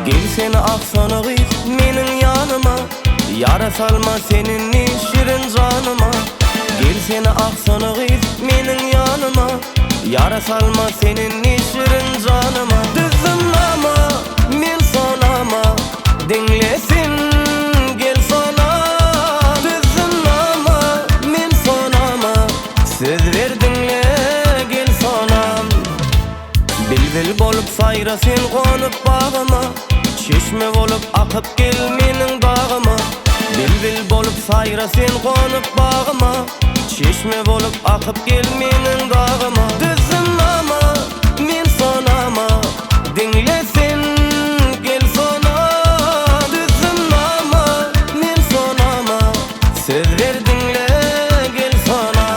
Gel seni aksana gıyız menin yanıma, yara salma seninni şirin canıma. Gel seni aksana gıyız menin yanıma, yara salma seninni şirin canıma. Düzünlama men sonama, dinlesin gel sana. Düzünlama men sonama, söz verdinle gel sonam. Bilbil bolup sayra sen konup bağıma, çeşme bolup akıp gel menin bağıma. Bilbil bolup sayra sen konup bağıma, çeşme bolup akıp gel menin bağıma. Düzünlama men sonama, dinlesin gel sana. Düzünlama men sonama, söz verdinle gel sana.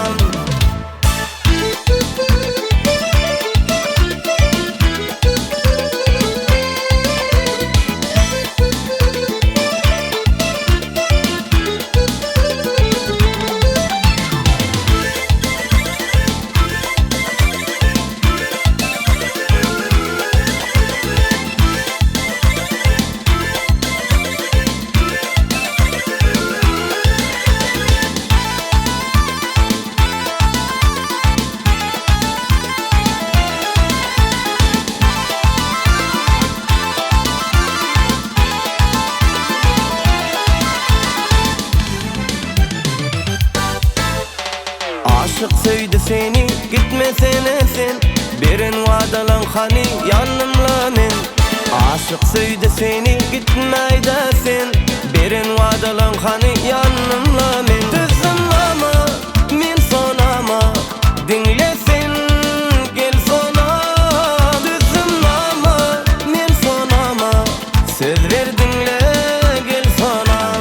Aşık söydü seni gitmesene sen, birin vadalan hani yanımla men. Aşık söydü seni gitmeyde sen, birin vadalan hani yanımla men. Düzünlama men sonama, dinlesin gel sana. Düzünlama men sonama, söz verdinle gel sana.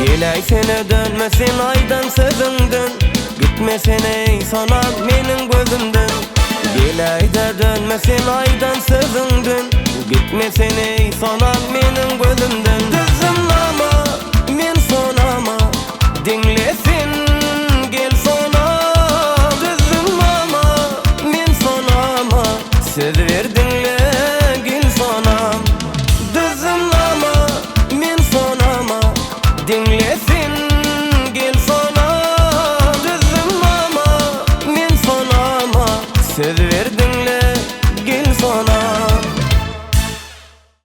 Gelay sene dönmesin aydan sözünden, gitmesin ey sana menin gözümden. Gelayda dönmesin aydan sözünden, gitmesin ey sana menin gözümden.